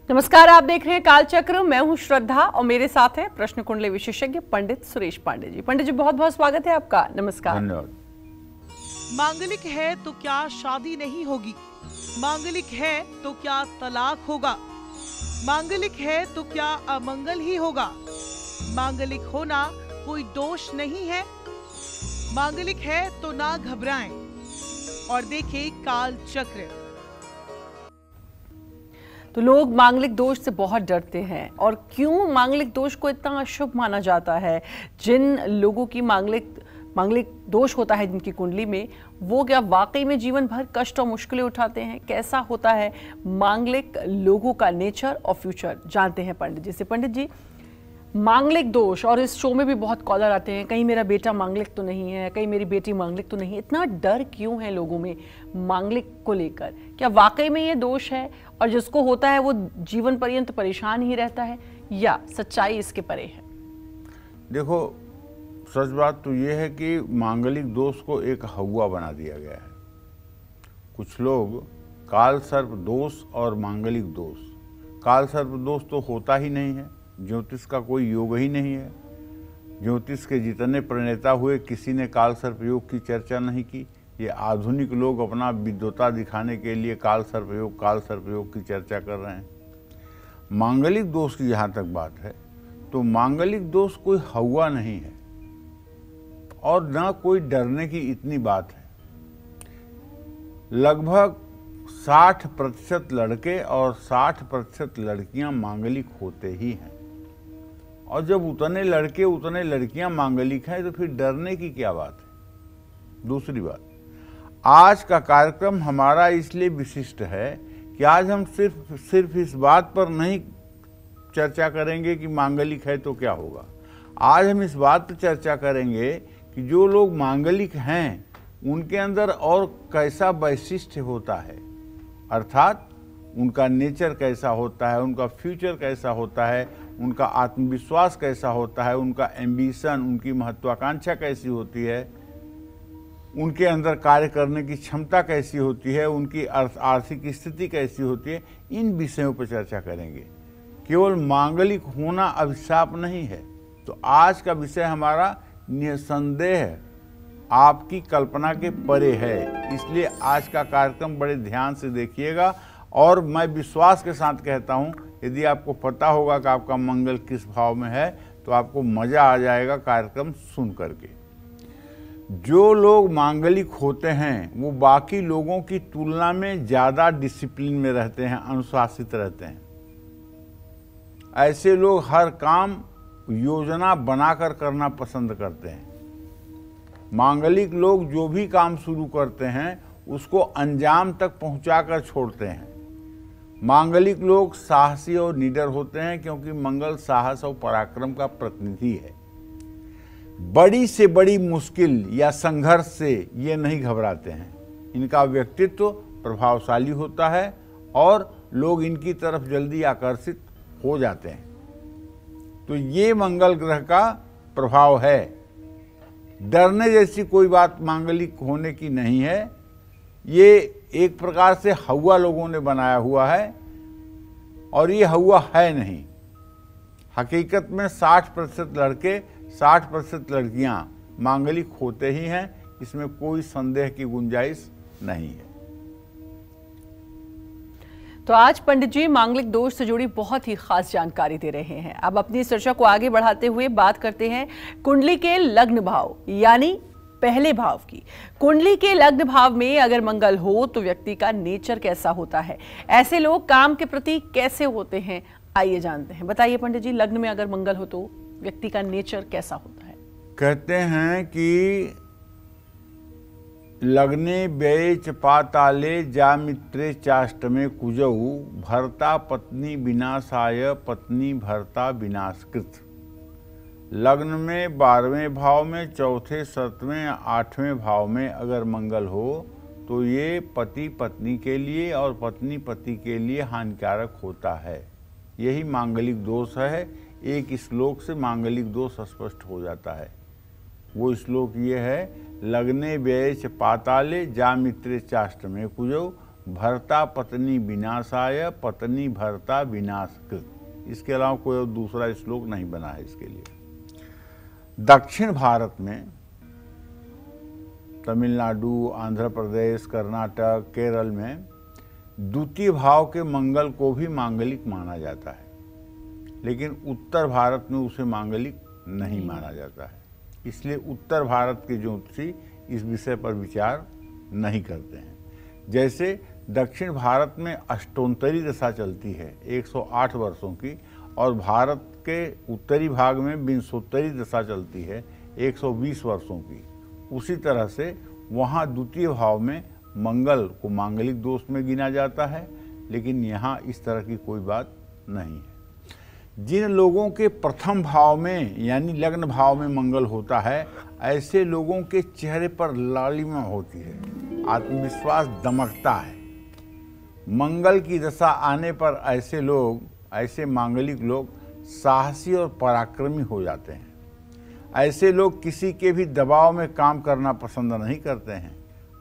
नमस्कार, आप देख रहे हैं कालचक्र। मैं हूं श्रद्धा और मेरे साथ है प्रश्न कुंडली विशेषज्ञ पंडित सुरेश पांडे जी। पंडित जी, बहुत बहुत स्वागत है आपका। नमस्कार। धन्यवाद। मांगलिक है तो क्या शादी नहीं होगी? मांगलिक है तो क्या तलाक होगा? मांगलिक है तो क्या अमंगल ही होगा? मांगलिक होना कोई दोष नहीं है। मांगलिक है तो ना घबराएं और देखें काल चक्र। तो लोग मांगलिक दोष से बहुत डरते हैं, और क्यों मांगलिक दोष को इतना अशुभ माना जाता है? जिन लोगों की मांगलिक दोष होता है जिनकी कुंडली में, वो क्या वाकई में जीवन भर कष्ट और मुश्किलें उठाते हैं? कैसा होता है मांगलिक लोगों का नेचर और फ्यूचर, जानते हैं पंडित जी से। पंडित जी, मांगलिक दोष, और इस शो में भी बहुत कॉलर आते हैं, कहीं मेरा बेटा मांगलिक तो नहीं है, कहीं मेरी बेटी मांगलिक तो नहीं है। इतना डर क्यों है लोगों में मांगलिक को लेकर? क्या वाकई में ये दोष है और जिसको होता है वो जीवन पर्यंत परेशान ही रहता है, या सच्चाई इसके परे है? देखो, सच बात तो ये है कि मांगलिक दोष को एक हवा बना दिया गया है। कुछ लोग काल सर्प दोष और मांगलिक दोष, काल सर्प दोष तो होता ही नहीं है, ज्योतिष का कोई योग ही नहीं है। ज्योतिष के जितने प्रणेता हुए, किसी ने काल सर्प योग की चर्चा नहीं की। ये आधुनिक लोग अपना विद्वता दिखाने के लिए काल सर्प योग की चर्चा कर रहे हैं। मांगलिक दोष की जहाँ तक बात है, तो मांगलिक दोष कोई हवा नहीं है और न कोई डरने की इतनी बात है। लगभग 60% लड़के और 60% लड़कियां मांगलिक होते ही हैं, और जब उतने लड़के उतने लड़कियां मांगलिक हैं तो फिर डरने की क्या बात है। दूसरी बात, आज का कार्यक्रम हमारा इसलिए विशिष्ट है कि आज हम सिर्फ इस बात पर नहीं चर्चा करेंगे कि मांगलिक है तो क्या होगा। आज हम इस बात पर चर्चा करेंगे कि जो लोग मांगलिक हैं उनके अंदर और कैसा वैशिष्ट्य होता है, अर्थात उनका नेचर कैसा होता है, उनका फ्यूचर कैसा होता है, उनका आत्मविश्वास कैसा होता है, उनका एम्बिशन, उनकी महत्वाकांक्षा कैसी होती है, उनके अंदर कार्य करने की क्षमता कैसी होती है, उनकी आर्थिक स्थिति कैसी होती है। इन विषयों पर चर्चा करेंगे। केवल मांगलिक होना अभिशाप नहीं है। तो आज का विषय हमारा निसंदेह आपकी कल्पना के परे है, इसलिए आज का कार्यक्रम बड़े ध्यान से देखिएगा। और मैं विश्वास के साथ कहता हूं, यदि आपको पता होगा कि आपका मंगल किस भाव में है तो आपको मजा आ जाएगा कार्यक्रम सुन करके। जो लोग मांगलिक होते हैं वो बाकी लोगों की तुलना में ज्यादा डिसिप्लिन में रहते हैं, अनुशासित रहते हैं। ऐसे लोग हर काम योजना बनाकर करना पसंद करते हैं। मांगलिक लोग जो भी काम शुरू करते हैं उसको अंजाम तक पहुंचाकर छोड़ते हैं। मांगलिक लोग साहसी और निडर होते हैं, क्योंकि मंगल साहस और पराक्रम का प्रतिनिधि है। बड़ी से बड़ी मुश्किल या संघर्ष से ये नहीं घबराते हैं। इनका व्यक्तित्व प्रभावशाली होता है और लोग इनकी तरफ जल्दी आकर्षित हो जाते हैं। तो ये मंगल ग्रह का प्रभाव है। डरने जैसी कोई बात मांगलिक होने की नहीं है। ये एक प्रकार से हवा लोगों ने बनाया हुआ है, और ये हवा है नहीं। हकीकत में 60% लड़के 60% लड़कियां मांगलिक होते ही हैं, इसमें कोई संदेह की गुंजाइश नहीं है। तो आज पंडित जी मांगलिक दोष से जुड़ी बहुत ही खास जानकारी दे रहे हैं। अब अपनी चर्चा को आगे बढ़ाते हुए बात करते हैं कुंडली के लग्न भाव, यानी पहले भाव की। कुंडली के लग्न भाव में अगर मंगल हो तो व्यक्ति का नेचर कैसा होता है? ऐसे लोग काम के प्रति कैसे होते हैं? आइए जानते हैं। बताइए पंडित जी, लग्न में अगर मंगल हो तो व्यक्ति का नेचर कैसा होता है? कहते हैं कि लग्ने व्यये च पाताले जामित्रे चाष्टमे कुजौ भर्ता पत्नी विनाशाय पत्नी भर्ता विनाशकृत। लग्न में 12वें भाव में, चौथे 7वें 8वें भाव में अगर मंगल हो तो ये पति पत्नी के लिए और पत्नी पति के लिए हानिकारक होता है। यही मांगलिक दोष है। एक श्लोक से मांगलिक दोष स्पष्ट हो जाता है। वो श्लोक ये है, लग्ने व्यय च पाताले जामित्रे चाष्टमे कुजौ भर्ता पत्नी विनाशाय पत्नी भर्ता विनाशकृत। इसके अलावा कोई और दूसरा श्लोक नहीं बना है इसके लिए। दक्षिण भारत में तमिलनाडु, आंध्र प्रदेश, कर्नाटक, केरल में द्वितीय भाव के मंगल को भी मांगलिक माना जाता है, लेकिन उत्तर भारत में उसे मांगलिक नहीं माना जाता है। इसलिए उत्तर भारत के ज्योतिषी इस विषय पर विचार नहीं करते हैं। जैसे दक्षिण भारत में अष्टोत्तरी दशा चलती है 108 वर्षों की, और भारत के उत्तरी भाग में विंशोत्तरी दशा चलती है 120 वर्षों की। उसी तरह से वहाँ द्वितीय भाव में मंगल को मांगलिक दोष में गिना जाता है, लेकिन यहाँ इस तरह की कोई बात नहीं है। जिन लोगों के प्रथम भाव में यानी लग्न भाव में मंगल होता है, ऐसे लोगों के चेहरे पर लालिमा होती है, आत्मविश्वास दमकता है। मंगल की दशा आने पर ऐसे मांगलिक लोग साहसी और पराक्रमी हो जाते हैं। ऐसे लोग किसी के भी दबाव में काम करना पसंद नहीं करते हैं।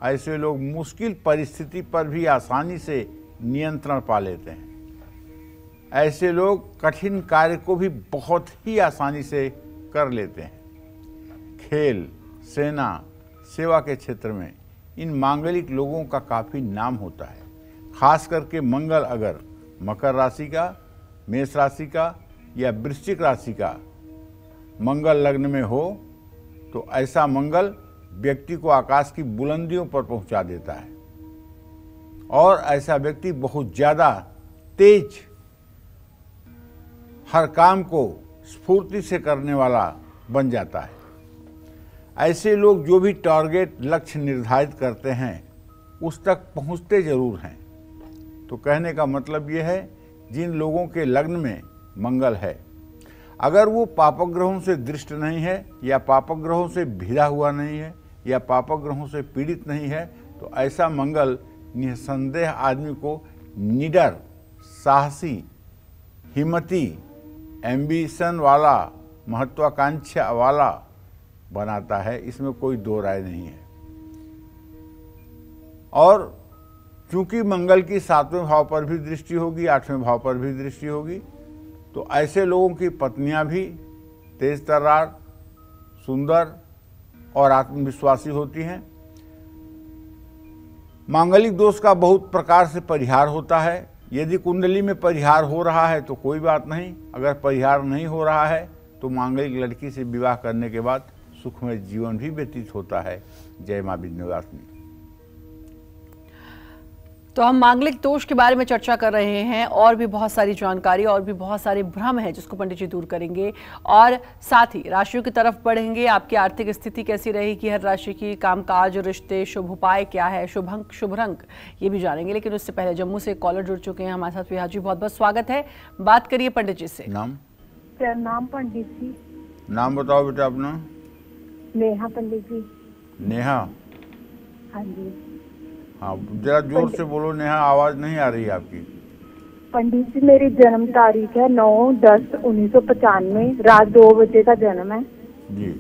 ऐसे लोग मुश्किल परिस्थिति पर भी आसानी से नियंत्रण पा लेते हैं। ऐसे लोग कठिन कार्य को भी बहुत ही आसानी से कर लेते हैं। खेल, सेना, सेवा के क्षेत्र में इन मांगलिक लोगों का काफ़ी नाम होता है। खास करके मंगल अगर मकर राशि का, मेष राशि का या वृश्चिक राशि का मंगल लग्न में हो, तो ऐसा मंगल व्यक्ति को आकाश की बुलंदियों पर पहुंचा देता है, और ऐसा व्यक्ति बहुत ज़्यादा तेज, हर काम को स्फूर्ति से करने वाला बन जाता है। ऐसे लोग जो भी टारगेट, लक्ष्य निर्धारित करते हैं उस तक पहुंचते जरूर हैं। तो कहने का मतलब ये है, जिन लोगों के लग्न में मंगल है, अगर वो पापग्रहों से दृष्ट नहीं है या पापग्रहों से भिड़ा हुआ नहीं है या पापग्रहों से पीड़ित नहीं है, तो ऐसा मंगल निसंदेह आदमी को निडर, साहसी, हिम्मती, एम्बिशन वाला, महत्वाकांक्षा वाला बनाता है। इसमें कोई दो राय नहीं है। और चूंकि मंगल की 7वें भाव पर भी दृष्टि होगी, 8वें भाव पर भी दृष्टि होगी, तो ऐसे लोगों की पत्नियां भी तेज तर्रार, सुंदर और आत्मविश्वासी होती हैं। मांगलिक दोष का बहुत प्रकार से परिहार होता है। यदि कुंडली में परिहार हो रहा है तो कोई बात नहीं, अगर परिहार नहीं हो रहा है तो मांगलिक लड़की से विवाह करने के बाद सुखमय जीवन भी व्यतीत होता है। जय मां विंध्यवासिनी। तो हम मांगलिक दोष के बारे में चर्चा कर रहे हैं, और भी बहुत सारी जानकारी और भी बहुत सारे भ्रम हैं जिसको पंडित जी दूर करेंगे, और साथ ही राशियों की तरफ बढ़ेंगे। आपकी आर्थिक स्थिति कैसी रहेगी हर राशि की, कामकाज, रिश्ते, शुभ उपाय क्या है, शुभ अंक, शुभ रंग, ये भी जानेंगे। लेकिन उससे पहले जम्मू से कॉलर जुड़ चुके हैं हमारे साथ। विहार जी, बहुत बहुत स्वागत है। बात करिए पंडित जी से। नाम पंडित जी। नाम बताओ बेटा अपना। नेहा पंडित जी। नेहा? हाँ जी। हाँ, जरा जोर से बोलो नेहा, आवाज नहीं आ रही है आपकी। पंडित जी, मेरी जन्म तारीख है 9/10/1995, रात 2 बजे का जन्म है जी।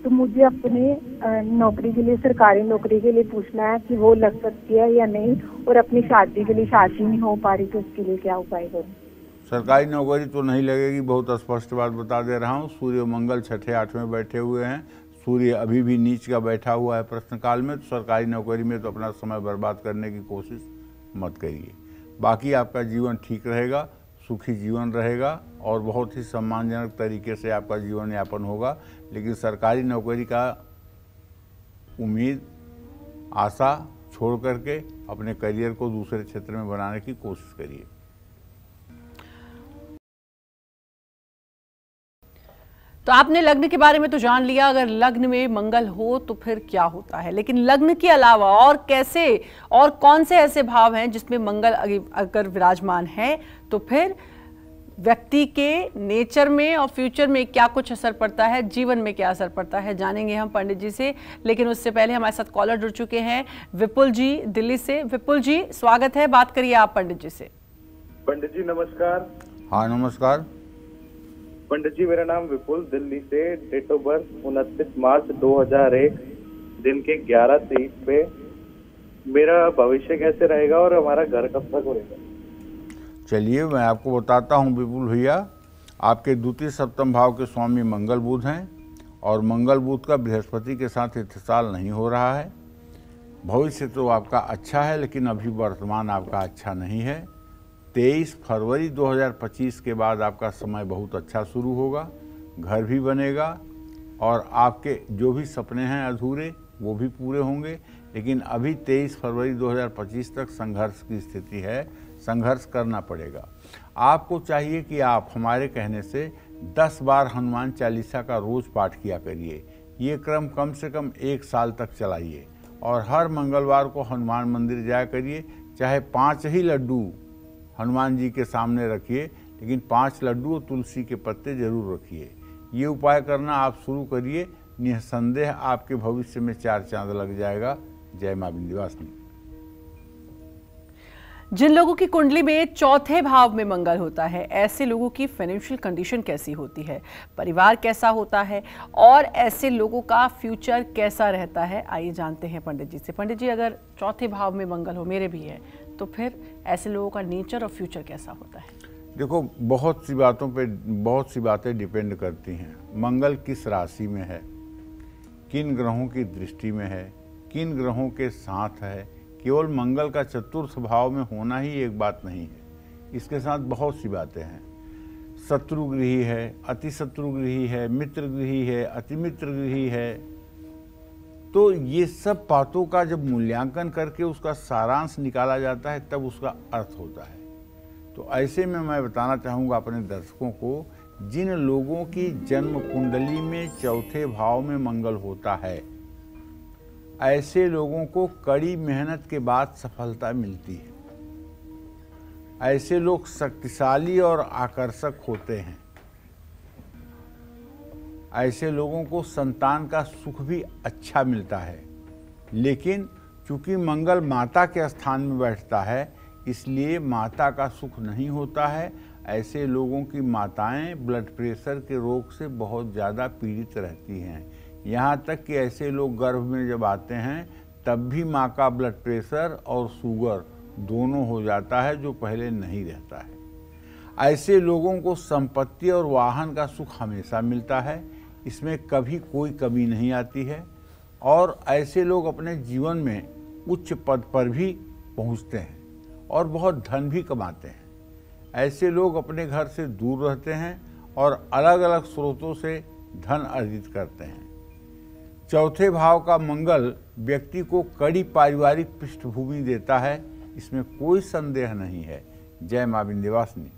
तो मुझे अपने नौकरी के लिए, सरकारी नौकरी के लिए पूछना है कि वो लग सकती है या नहीं, और अपनी शादी के लिए शादी नहीं हो पा रही, तो उसके लिए क्या उपाय करूँ? सरकारी नौकरी तो नहीं लगेगी, बहुत स्पष्ट बात बता दे रहा हूँ। सूर्य मंगल 6ठे 8वें बैठे हुए हैं। सूर्य अभी भी नीच का बैठा हुआ है प्रश्न काल में, तो सरकारी नौकरी में तो अपना समय बर्बाद करने की कोशिश मत करिए। बाकी आपका जीवन ठीक रहेगा, सुखी जीवन रहेगा, और बहुत ही सम्मानजनक तरीके से आपका जीवन यापन होगा। लेकिन सरकारी नौकरी का उम्मीद, आशा छोड़ करके अपने करियर को दूसरे क्षेत्र में बनाने की कोशिश करिए। तो आपने लग्न के बारे में तो जान लिया, अगर लग्न में मंगल हो तो फिर क्या होता है। लेकिन लग्न के अलावा और कैसे और कौन से ऐसे भाव हैं जिसमें मंगल अगर विराजमान है तो फिर व्यक्ति के नेचर में और फ्यूचर में क्या कुछ असर पड़ता है, जीवन में क्या असर पड़ता है, जानेंगे हम पंडित जी से। लेकिन उससे पहले हमारे साथ कॉलर जुड़ चुके हैं विपुल जी दिल्ली से। विपुल जी, स्वागत है, बात करिए आप पंडित जी से। पंडित जी नमस्कार। हाँ नमस्कार पंडित जी, मेरा नाम विपुल, दिल्ली से। डेट ऑफ बर्थ 29 मार्च 2001, दिन के 11:23 पे मेरा भविष्य कैसे रहेगा और हमारा घर कब तक होगा? चलिए मैं आपको बताता हूँ विपुल भैया। आपके द्वितीय सप्तम भाव के स्वामी मंगल बुध हैं और मंगल बुध का बृहस्पति के साथ इत्तेसाल नहीं हो रहा है। भविष्य तो आपका अच्छा है, लेकिन अभी वर्तमान आपका अच्छा नहीं है। 23 फरवरी 2025 के बाद आपका समय बहुत अच्छा शुरू होगा, घर भी बनेगा और आपके जो भी सपने हैं अधूरे वो भी पूरे होंगे। लेकिन अभी 23 फरवरी 2025 तक संघर्ष की स्थिति है, संघर्ष करना पड़ेगा। आपको चाहिए कि आप हमारे कहने से 10 बार हनुमान चालीसा का रोज पाठ किया करिए। ये क्रम कम से कम 1 साल तक चलाइए और हर मंगलवार को हनुमान मंदिर जाया करिए। चाहे 5 ही लड्डू हनुमान जी के सामने रखिए, लेकिन 5 लड्डू और तुलसी के पत्ते जरूर रखिए। ये उपाय करना आप शुरू करिए, निसंदेह आपके भविष्य में 4 चांद लग जाएगा। जय मां विंध्यवासिनी। जिन लोगों की कुंडली में चौथे भाव में मंगल होता है, ऐसे लोगों की फाइनेंशियल कंडीशन कैसी होती है, परिवार कैसा होता है और ऐसे लोगों का फ्यूचर कैसा रहता है, आइए जानते हैं पंडित जी से। पंडित जी, अगर चौथे भाव में मंगल हो, मेरे भी है, तो फिर ऐसे लोगों का नेचर और फ्यूचर कैसा होता है? देखो, बहुत सी बातों पे बहुत सी बातें डिपेंड करती हैं। मंगल किस राशि में है, किन ग्रहों की दृष्टि में है, किन ग्रहों के साथ है। केवल मंगल का चतुर्थ भाव में होना ही एक बात नहीं है, इसके साथ बहुत सी बातें हैं। शत्रुगृही है, अति शत्रुगृही है, मित्रगृही है, अति मित्रगृही है। तो ये सब बातों का जब मूल्यांकन करके उसका सारांश निकाला जाता है तब उसका अर्थ होता है। तो ऐसे में मैं बताना चाहूँगा अपने दर्शकों को, जिन लोगों की जन्म कुंडली में चौथे भाव में मंगल होता है, ऐसे लोगों को कड़ी मेहनत के बाद सफलता मिलती है। ऐसे लोग शक्तिशाली और आकर्षक होते हैं। ऐसे लोगों को संतान का सुख भी अच्छा मिलता है। लेकिन चूंकि मंगल माता के स्थान में बैठता है, इसलिए माता का सुख नहीं होता है। ऐसे लोगों की माताएं ब्लड प्रेशर के रोग से बहुत ज़्यादा पीड़ित रहती हैं। यहाँ तक कि ऐसे लोग गर्भ में जब आते हैं तब भी माँ का ब्लड प्रेशर और शुगर दोनों हो जाता है, जो पहले नहीं रहता है। ऐसे लोगों को संपत्ति और वाहन का सुख हमेशा मिलता है, इसमें कभी कोई कमी नहीं आती है। और ऐसे लोग अपने जीवन में उच्च पद पर भी पहुँचते हैं और बहुत धन भी कमाते हैं। ऐसे लोग अपने घर से दूर रहते हैं और अलग अलग स्रोतों से धन अर्जित करते हैं। चौथे भाव का मंगल व्यक्ति को कड़ी पारिवारिक पृष्ठभूमि देता है, इसमें कोई संदेह नहीं है। जय मां विंध्यवासिनी।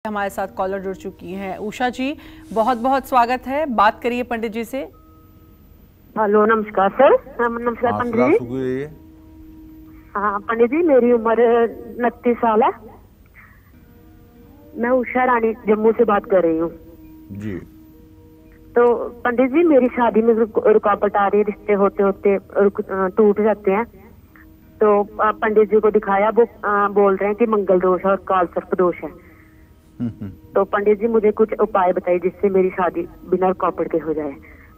हमारे साथ कॉलर जुड़ चुकी हैं उषा जी, बहुत बहुत स्वागत है। बात करिए पंडित जी से। हेलो, नमस्कार सर। नमस्कार पंडित जी। हाँ पंडित जी, मेरी उम्र 29 साल है। मैं उषा रानी जम्मू से बात कर रही हूँ जी। तो पंडित जी, मेरी शादी में रुकावट आ रही है, रिश्ते होते होते टूट जाते हैं। तो पंडित जी को दिखाया, वो बोल रहे हैं कि मंगल दोष और काल सर्प दोष है। तो पंडित जी मुझे कुछ उपाय बताइए जिससे मेरी शादी बिना रुकावट के हो जाए।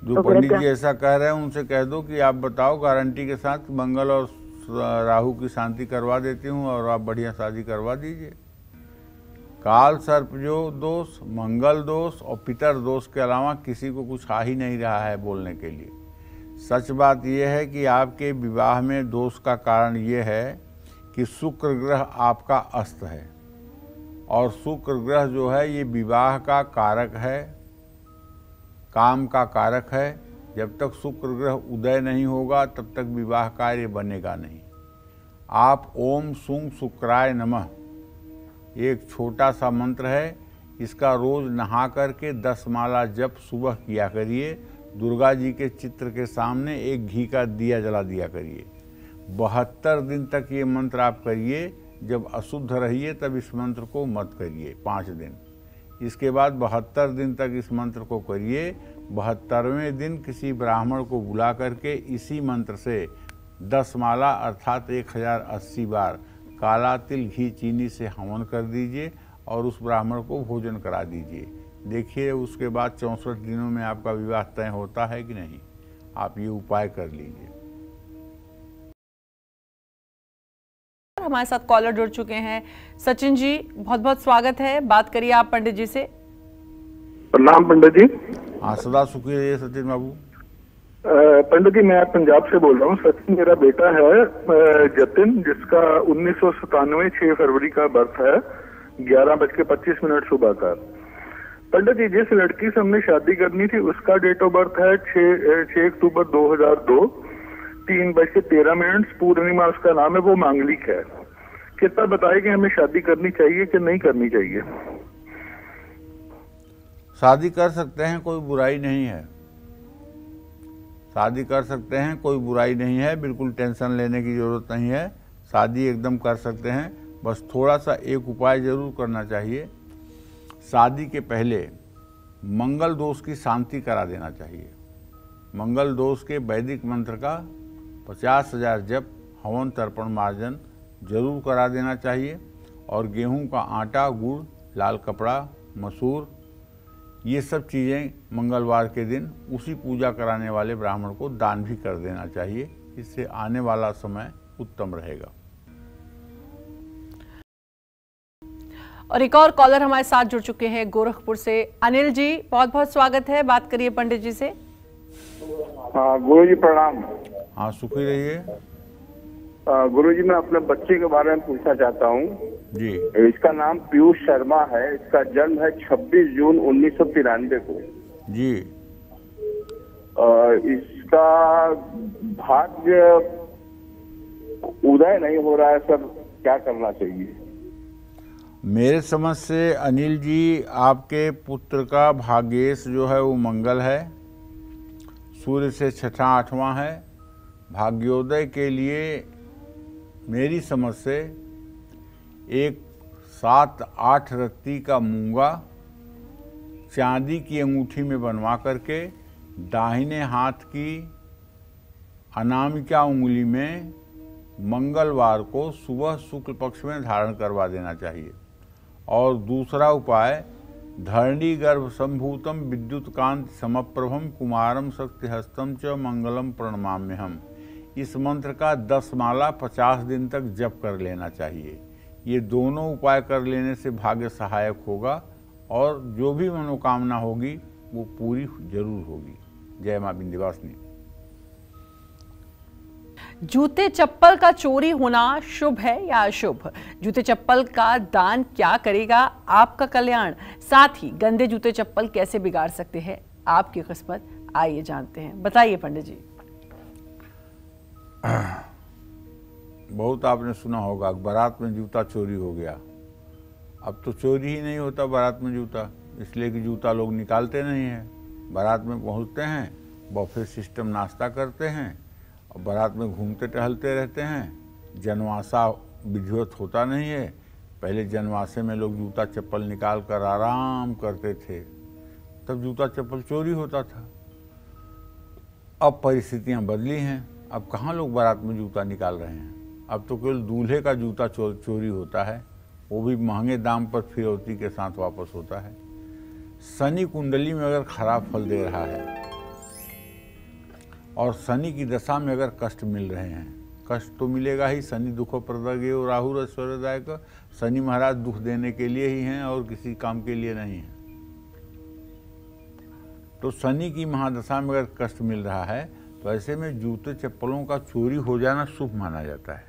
जो तो पंडित जी ऐसा कह रहे हैं उनसे कह दो कि आप बताओ, गारंटी के साथ मंगल और राहु की शांति करवा देती हूँ और आप बढ़िया शादी करवा दीजिए। काल सर्प जो दोष, मंगल दोष और पितर दोष के अलावा किसी को कुछ आ ही नहीं रहा है बोलने के लिए। सच बात यह है कि आपके विवाह में दोष का कारण ये है कि शुक्र ग्रह आपका अस्त है और शुक्र ग्रह जो है ये विवाह का कारक है, काम का कारक है। जब तक शुक्र ग्रह उदय नहीं होगा तब तक विवाह कार्य बनेगा नहीं। आप ओम सुंग शुक्राय नमः, एक छोटा सा मंत्र है, इसका रोज नहा करके 10 माला जप सुबह किया करिए। दुर्गा जी के चित्र के सामने एक घी का दिया जला दिया करिए। 72 दिन तक ये मंत्र आप करिए। जब अशुद्ध रहिए तब इस मंत्र को मत करिए 5 दिन। इसके बाद 72 दिन तक इस मंत्र को करिए। 72वें दिन किसी ब्राह्मण को बुला करके इसी मंत्र से 10 माला अर्थात 1080 बार काला तिल घी चीनी से हवन कर दीजिए और उस ब्राह्मण को भोजन करा दीजिए। देखिए उसके बाद 64 दिनों में आपका विवाह तय होता है कि नहीं। आप ये उपाय कर लीजिए। हमारे साथ कॉलर जुड़ चुके हैं। सचिन जी, बहुत बहुत स्वागत है, बात करिए आप पंडित जी से। प्रणाम पंडित जी। हाँ, सदा सुखी रहिए सचिन बाबू। पंडित जी, मैं पंजाब से बोल रहा हूँ। सचिन मेरा बेटा है जतिन, जिसका 1997 6 फरवरी का बर्थ है, 11:25 सुबह का। पंडित जी, जिस लड़की से हमने शादी करनी थी उसका डेट ऑफ बर्थ है 6 अक्टूबर 2002, 3:13। पूर्णिमा उसका नाम है, वो मांगलिक है। कितना बताए कि हमें शादी करनी चाहिए कि नहीं करनी चाहिए? शादी कर सकते हैं, कोई बुराई नहीं है। शादी कर सकते हैं, कोई बुराई नहीं है, बिल्कुल टेंशन लेने की जरूरत नहीं है। शादी एकदम कर सकते हैं, बस थोड़ा सा एक उपाय जरूर करना चाहिए। शादी के पहले मंगल दोष की शांति करा देना चाहिए। मंगल दोष के वैदिक मंत्र का 50,000 जप, हवन, तर्पण, मार्जन जरूर करा देना चाहिए। और गेहूं का आटा, गुड़, लाल कपड़ा, मसूर, ये सब चीज़ें मंगलवार के दिन उसी पूजा कराने वाले ब्राह्मण को दान भी कर देना चाहिए। इससे आने वाला समय उत्तम रहेगा। और एक और कॉलर हमारे साथ जुड़ चुके हैं गोरखपुर से। अनिल जी, बहुत बहुत स्वागत है, बात करिए पंडित जी से। हाँ गुरु जी प्रणाम। हाँ, सुखी रहिए। गुरु जी, मैं अपने बच्चे के बारे में पूछना चाहता हूँ जी। इसका नाम पीयूष शर्मा है। इसका जन्म है 26 जून 1993 को जी। इसका भाग्य उदय नहीं हो रहा है सर, क्या करना चाहिए? मेरे समझ से अनिल जी, आपके पुत्र का भाग्येश जो है वो मंगल है, सूर्य से 6ठा 8वां है। भाग्योदय के लिए मेरी समझ से एक 7-8 रत्ती का मूंगा चांदी की अंगूठी में बनवा करके दाहिने हाथ की अनामिका उंगली में मंगलवार को सुबह शुक्ल पक्ष में धारण करवा देना चाहिए। और दूसरा उपाय, धरणी गर्भ संभूतम विद्युत कांत समप्रभम कुमारम शक्तिहस्तम च मंगलम प्रणमाम्यहम, इस मंत्र का 10 माला 50 दिन तक जप कर लेना चाहिए। ये दोनों उपाय कर लेने से भाग्य सहायक होगा और जो भी मनोकामना होगी वो पूरी जरूर होगी। जय मां विंध्यवासिनी। जूते चप्पल का चोरी होना शुभ है या अशुभ? जूते चप्पल का दान क्या करेगा आपका कल्याण? साथ ही गंदे जूते चप्पल कैसे बिगाड़ सकते हैं आपकी किस्मत? आइए जानते हैं, बताइए पंडित जी। बहुत आपने सुना होगा, बारात में जूता चोरी हो गया। अब तो चोरी ही नहीं होता बारात में जूता, इसलिए कि जूता लोग निकालते नहीं हैं। बारात में पहुंचते हैं, बफे सिस्टम नाश्ता करते हैं और बारात में घूमते टहलते रहते हैं। जनवासा विधिवत होता नहीं है। पहले जनवासे में लोग जूता चप्पल निकाल कर आराम करते थे, तब जूता चप्पल चोरी होता था। अब परिस्थितियां बदली हैं, अब कहाँ लोग बारात में जूता निकाल रहे हैं। अब तो केवल दूल्हे का जूता चोरी होता है, वो भी महंगे दाम पर फिरौती के साथ वापस होता है। शनि कुंडली में अगर खराब फल दे रहा है और शनि की दशा में अगर कष्ट मिल रहे हैं, कष्ट तो मिलेगा ही। शनि दुखो प्रदगे और राहु ऐश्वर्यदायक। शनि महाराज दुख देने के लिए ही हैं और किसी काम के लिए नहीं है। तो शनि की महादशा में अगर कष्ट मिल रहा है तो ऐसे में जूते चप्पलों का चोरी हो जाना शुभ माना जाता है।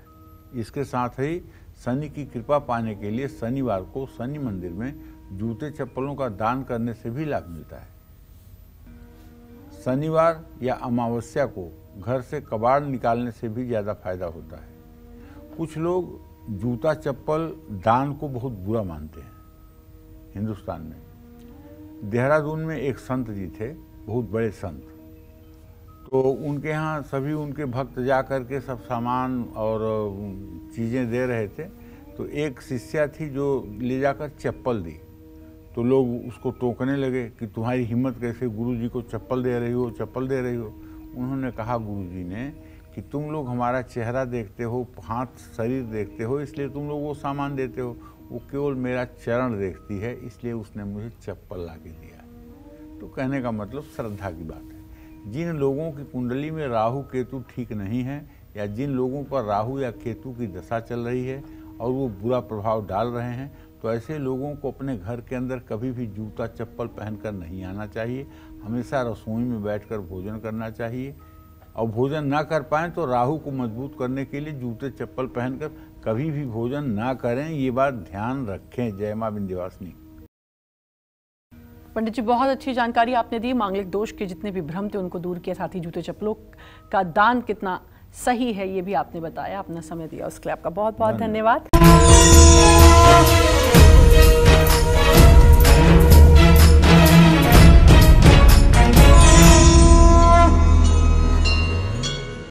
इसके साथ ही शनि की कृपा पाने के लिए शनिवार को शनि मंदिर में जूते चप्पलों का दान करने से भी लाभ मिलता है। शनिवार या अमावस्या को घर से कबाड़ निकालने से भी ज़्यादा फायदा होता है। कुछ लोग जूता चप्पल दान को बहुत बुरा मानते हैं। हिंदुस्तान में देहरादून में एक संत जी थे, बहुत बड़े संत, तो उनके यहाँ सभी उनके भक्त जा कर के सब सामान और चीज़ें दे रहे थे। तो एक शिष्या थी जो ले जाकर चप्पल दी, तो लोग उसको टोकने लगे कि तुम्हारी हिम्मत कैसे, गुरुजी को चप्पल दे रही हो, चप्पल दे रही हो। उन्होंने कहा गुरुजी ने कि तुम लोग हमारा चेहरा देखते हो, हाथ शरीर देखते हो, इसलिए तुम लोग वो सामान देते हो, वो केवल मेरा चरण देखती है, इसलिए उसने मुझे चप्पल ला के दिया। तो कहने का मतलब श्रद्धा की बात है। जिन लोगों की कुंडली में राहु केतु ठीक नहीं है या जिन लोगों पर राहु या केतु की दशा चल रही है और वो बुरा प्रभाव डाल रहे हैं, तो ऐसे लोगों को अपने घर के अंदर कभी भी जूता चप्पल पहनकर नहीं आना चाहिए। हमेशा रसोई में बैठकर भोजन करना चाहिए, और भोजन ना कर पाएँ तो राहु को मजबूत करने के लिए जूते चप्पल पहनकर कभी भी भोजन ना करें, ये बात ध्यान रखें। जय मां विंध्यवासिनी। पंडित जी, बहुत अच्छी जानकारी आपने दी। मांगलिक दोष के जितने भी भ्रम थे उनको दूर किया, साथ ही जूते चप्पलों का दान कितना सही है ये भी आपने बताया। अपना समय दिया उसके लिए आपका बहुत बहुत धन्यवाद।